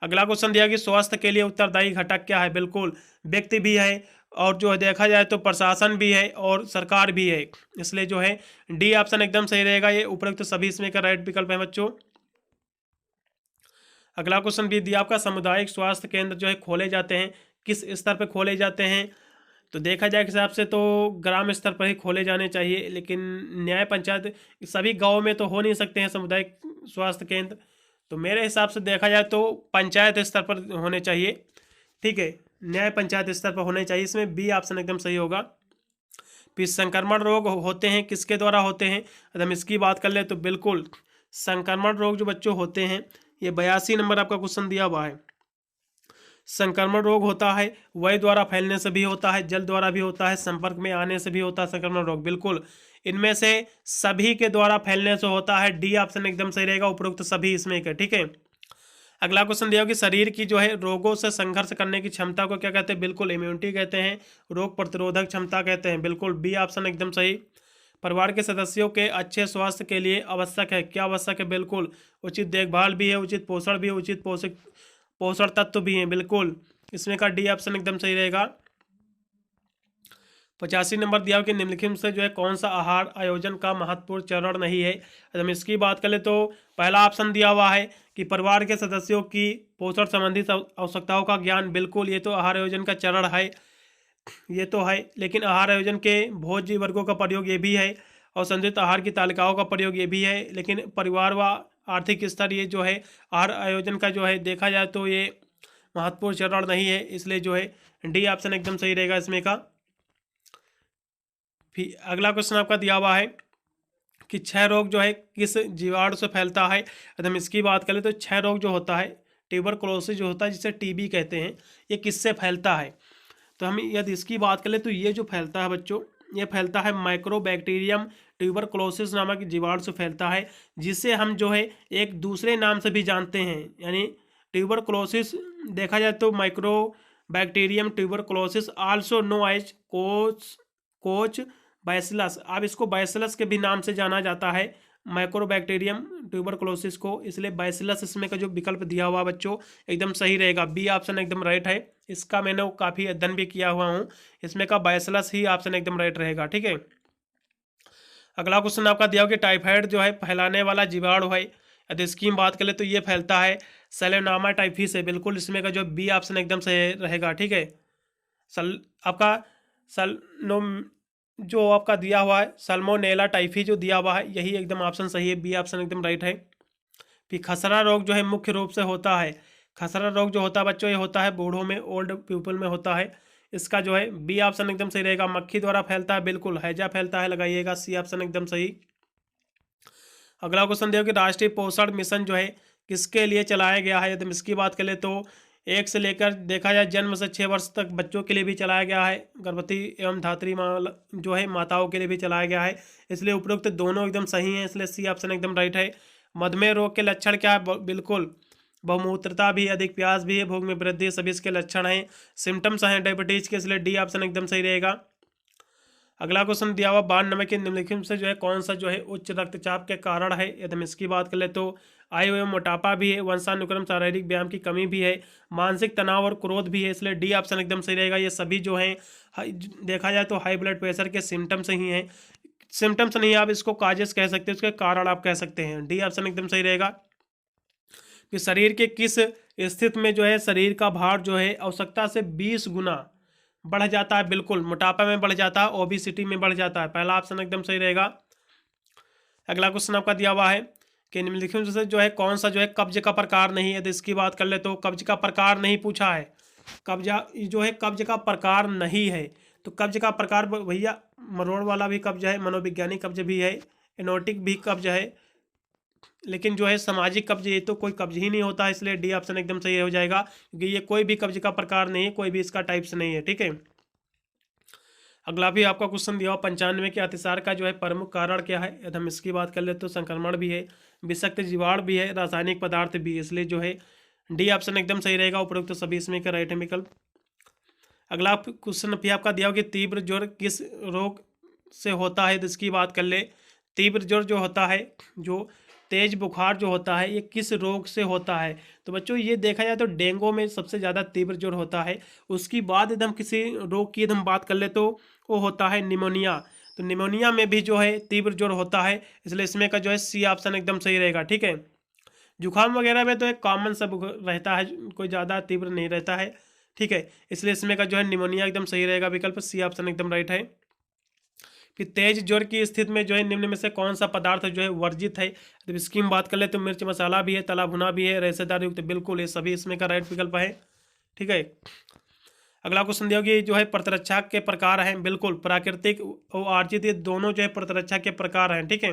अगला क्वेश्चन दिया कि स्वास्थ्य के लिए उत्तरदायी घटक क्या है? बिल्कुल व्यक्ति भी है और जो है देखा जाए तो प्रशासन भी है और सरकार भी है, इसलिए जो है डी ऑप्शन एकदम सही रहेगा। ये उपरोक्त सभी इसमें का राइट विकल्प है बच्चों। अगला क्वेश्चन भी दिया आपका, सामुदायिक स्वास्थ्य केंद्र जो है खोले जाते हैं किस स्तर पर खोले जाते हैं? तो देखा जाए हिसाब से तो ग्राम स्तर पर ही खोले जाने चाहिए, लेकिन न्याय पंचायत सभी गाँव में तो हो नहीं सकते हैं सामुदायिक स्वास्थ्य केंद्र, तो मेरे हिसाब से देखा जाए तो पंचायत स्तर पर होने चाहिए। ठीक है, न्याय पंचायत स्तर पर होने चाहिए, इसमें बी ऑप्शन एकदम सही होगा। फिर संक्रमण रोग होते हैं किसके द्वारा होते हैं? अगर हम इसकी बात कर ले तो बिल्कुल संक्रमण रोग जो बच्चों होते हैं, ये 82 नंबर आपका क्वेश्चन दिया हुआ है। संक्रमण रोग होता है वायु द्वारा फैलने से भी होता है, जल द्वारा भी होता है, संपर्क में आने से भी होता है संक्रमण रोग, बिल्कुल इनमें से सभी के द्वारा फैलने से होता है। डी ऑप्शन एकदम सही रहेगा, उपरोक्त सभी इसमें के। ठीक है, अगला क्वेश्चन दिया कि शरीर की जो है रोगों से संघर्ष करने की क्षमता को क्या कहते हैं? बिल्कुल इम्यूनिटी कहते हैं, रोग प्रतिरोधक क्षमता कहते हैं, बिल्कुल बी ऑप्शन एकदम सही। परिवार के सदस्यों के अच्छे स्वास्थ्य के लिए आवश्यक है, क्या आवश्यक है? बिल्कुल उचित देखभाल भी है, उचित पोषण भी है, उचित पोषण तत्व भी हैं, बिल्कुल इसमें का डी ऑप्शन एकदम सही रहेगा। 85 नंबर दिया कि निम्नलिखित में से जो है कौन सा आहार आयोजन का महत्वपूर्ण चरण नहीं है? अगर हम इसकी बात करें तो पहला ऑप्शन दिया हुआ है कि परिवार के सदस्यों की पोषण संबंधित आवश्यकताओं का ज्ञान, बिल्कुल ये तो आहार आयोजन का चरण है, ये तो है, लेकिन आहार आयोजन के भोज्य वर्गों का प्रयोग ये भी है और संतुलित आहार की तालिकाओं का प्रयोग ये भी है, लेकिन परिवार व आर्थिक स्तर ये जो है आहार आयोजन का जो है देखा जाए तो ये महत्वपूर्ण चरण नहीं है, इसलिए जो है डी ऑप्शन एकदम सही रहेगा इसमें का। फिर अगला क्वेश्चन आपका दिया हुआ है कि क्षय रोग जो है किस जीवाणु से फैलता है? अगर हम इसकी बात करें तो क्षय रोग जो होता है, ट्यूबरकुलोसिस जो होता है जिसे टीबी कहते हैं, ये किससे फैलता है? तो हम यदि इसकी बात करें तो ये जो फैलता है बच्चों, ये फैलता है माइक्रोबैक्टीरियम ट्यूबरकुलोसिस नामक जीवाणु से फैलता है, जिसे हम जो है एक दूसरे नाम से भी जानते हैं, यानी ट्यूबरकुलोसिस देखा जाए तो mycobacterium tuberculosis also known as Koch bacillus, अब इसको बैसिलस के भी नाम से जाना जाता है माइक्रोबैक्टीरियम ट्यूबरकुलोसिस को, इसलिए बैसिलस इसमें का जो विकल्प दिया हुआ बच्चों एकदम सही रहेगा, बी ऑप्शन एकदम राइट है। इसका मैंने काफ़ी अध्ययन भी किया हुआ हूँ, इसमें का बैसिलस ही ऑप्शन एकदम राइट रहेगा। ठीक है, अगला क्वेश्चन आपका दिया हो कि टाइफाइड जो है फैलाने वाला जीवाणु है, यदि इसकी बात करें तो ये फैलता है सेलेनामा टाइफी से, बिल्कुल इसमें का जो बी ऑप्शन एकदम सही रहेगा। ठीक है, आपका सल्नो जो आपका दिया हुआ है सल्मोनेला टाइफी जो दिया हुआ है, यही एकदम ऑप्शन सही है, बी ऑप्शन एकदम राइट है। फिर खसरा रोग जो है मुख्य रूप से होता है, खसरा रोग जो होता है बच्चों ये होता है बूढ़ों में, ओल्ड पीपल में होता है, इसका जो है बी ऑप्शन एकदम सही रहेगा। मक्खी द्वारा फैलता है, बिल्कुल हैजा फैलता है, लगाइएगा सी ऑप्शन एकदम सही। अगला क्वेश्चन देखो कि राष्ट्रीय पोषण मिशन जो है किसके लिए चलाया गया है? यदि इसकी बात करें तो 1 से लेकर देखा जाए जन्म से 6 वर्ष तक बच्चों के लिए भी चलाया गया है, गर्भवती एवं धात्री जो है माताओं के लिए भी चलाया गया है, इसलिए उपरोक्त दोनों एकदम सही हैं, इसलिए सी ऑप्शन एकदम राइट है। मधुमेह रोग के लक्षण क्या है? बिल्कुल बहुमूत्रता भी, अधिक प्यास भी है, भूख में वृद्धि, सभी इसके लक्षण हैं, सिम्टम्स हैं डायबिटीज के, इसलिए डी ऑप्शन एकदम सही रहेगा। अगला क्वेश्चन दिया हुआ 92 नंबर के निम्नलिखित से जो है कौन सा जो है उच्च रक्तचाप के कारण है? यदि हम इसकी बात कर ले तो आयु एवं मोटापा भी है, वंशानुक्रम, शारीरिक व्यायाम की कमी भी है, मानसिक तनाव और क्रोध भी है, इसलिए डी ऑप्शन एकदम सही रहेगा। ये सभी जो हैं देखा जाए तो हाई ब्लड प्रेशर के सिम्टम्स ही हैं, सिम्टम्स नहीं आप इसको काजेस कह सकते हैं, उसके कारण आप कह सकते हैं, डी ऑप्शन एकदम सही रहेगा। कि शरीर के किस स्थिति में जो है शरीर का भार जो है आवश्यकता से 20 गुना बढ़ जाता है? बिल्कुल मोटापा में बढ़ जाता है, ओबेसिटी में बढ़ जाता है, पहला ऑप्शन एकदम सही रहेगा। अगला क्वेश्चन आपका दिया हुआ है कि निम्नलिखित में से जो है कौन सा जो है कब्ज का प्रकार नहीं है? यदि इसकी बात कर ले तो कब्ज का प्रकार नहीं पूछा है, कब्जा जो है कब्ज का प्रकार नहीं है, तो कब्ज का प्रकार भैया मरोड़ वाला भी कब्ज है, मनोवैज्ञानिक कब्ज भी है, एनोटिक भी कब्ज है, लेकिन जो है सामाजिक कब्ज, ये तो कोई कब्ज ही नहीं होता, इसलिए डी ऑप्शन एकदम सही हो जाएगा, क्योंकि ये कोई भी कब्ज का प्रकार नहीं है, कोई भी इसका टाइप्स नहीं है। ठीक है, अगला भी आपका क्वेश्चन दिया हुआ 95 के अतिसार का जो है प्रमुख कारण क्या है। यदि हम इसकी बात कर ले तो संक्रमण भी है, विषाक्त जीवाणु भी है, रासायनिक पदार्थ भी है, इसलिए जो है डी ऑप्शन एकदम सही रहेगा। उपरोक्त तो सभी इसमें का राइट है विकल्प। अगला क्वेश्चन भी आपका दिया हो कि तीव्र ज्वर किस रोग से होता है, तो इसकी बात कर ले। तीव्र ज्वर जो होता है, जो तेज बुखार जो होता है, ये किस रोग से होता है। तो बच्चों ये देखा जाए तो डेंगू में सबसे ज़्यादा तीव्र ज्वर होता है। उसकी बाद यदि हम किसी रोग की यदि हम बात कर ले तो वो होता है निमोनिया। तो निमोनिया में भी जो है तीव्र ज्वर होता है, इसलिए इसमें का जो है सी ऑप्शन एकदम सही रहेगा। ठीक है, जुकाम वगैरह में तो एक कॉमन सब रहता है, कोई ज़्यादा तीव्र नहीं रहता है। ठीक है, इसलिए इसमें का जो है निमोनिया एकदम सही रहेगा, विकल्प सी ऑप्शन एकदम राइट है। फिर तेज ज्वर की स्थिति में जो है निम्न में से कौन सा पदार्थ जो है वर्जित है। जब इसकी हम बात कर ले तो मिर्च मसाला भी है, तला भुना भी है, रेशेदार युक्त, बिल्कुल ये सभी इसमें का राइट विकल्प है। ठीक है, अगला क्वेश्चन दिया कि जो है प्रतिरक्षा के प्रकार हैं, बिल्कुल प्राकृतिक और आर्जित, ये दोनों जो है प्रतिरक्षा के प्रकार हैं। ठीक है,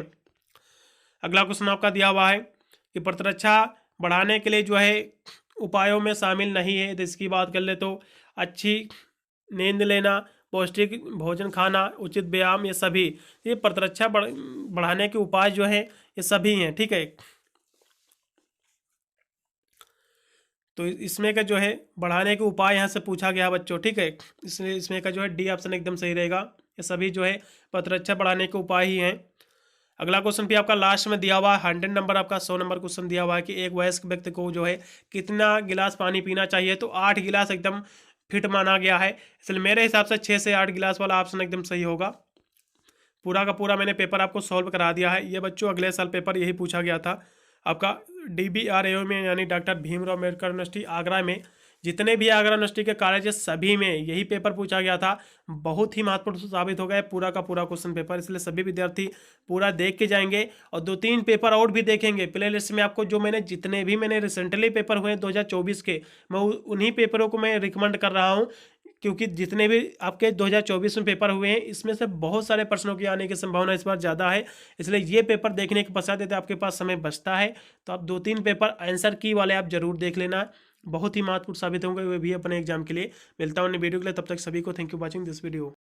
अगला क्वेश्चन आपका दिया हुआ है कि प्रतिरक्षा बढ़ाने के लिए जो है उपायों में शामिल नहीं है। तो इसकी बात कर ले तो अच्छी नींद लेना, पौष्टिक भोजन खाना, उचित व्यायाम, ये सभी ये प्रतिरक्षा बढ़ाने के उपाय जो है ये सभी हैं। ठीक है, तो इसमें का जो है बढ़ाने के उपाय यहाँ से पूछा गया बच्चों। ठीक है, इसलिए इसमें का जो है डी ऑप्शन एकदम सही रहेगा, ये सभी जो है प्रतिरक्षा बढ़ाने के उपाय ही हैं। अगला क्वेश्चन भी आपका लास्ट में दिया हुआ है 100 नंबर, आपका 100 नंबर क्वेश्चन दिया हुआ है कि एक वयस्क व्यक्ति को जो है कितना गिलास पानी पीना चाहिए। तो 8 गिलास एकदम फिट माना गया है, इसलिए मेरे हिसाब से 6 से 8 गिलास वाला ऑप्शन एकदम सही होगा। पूरा का पूरा मैंने पेपर आपको सॉल्व करा दिया है। ये बच्चों अगले साल पेपर यही पूछा गया था आपका DBRAO में, यानी डॉक्टर भीमराव अम्बेडकर यूनिवर्सिटी आगरा में। जितने भी आगरा यूनिवर्सिटी के कॉलेज है सभी में यही पेपर पूछा गया था। बहुत ही महत्वपूर्ण साबित हो गया पूरा का पूरा क्वेश्चन पेपर, इसलिए सभी विद्यार्थी पूरा देख के जाएंगे और 2-3 पेपर और भी देखेंगे। प्ले लिस्ट में आपको जो जितने भी मैंने रिसेंटली पेपर हुए 2024 के, मैं उन्हीं पेपरों को मैं रिकमेंड कर रहा हूँ, क्योंकि जितने भी आपके 2024 में पेपर हुए हैं इसमें से बहुत सारे प्रश्नों की आने की संभावना इस बार ज़्यादा है। इसलिए ये पेपर देखने के पश्चात यदि आपके पास समय बचता है तो आप 2-3 पेपर आंसर की वाले आप जरूर देख लेना, बहुत ही महत्वपूर्ण साबित होंगे वे भी अपने एग्जाम के लिए। मिलता हूँ वीडियो के लिए, तब तक सभी को thank you watching this video.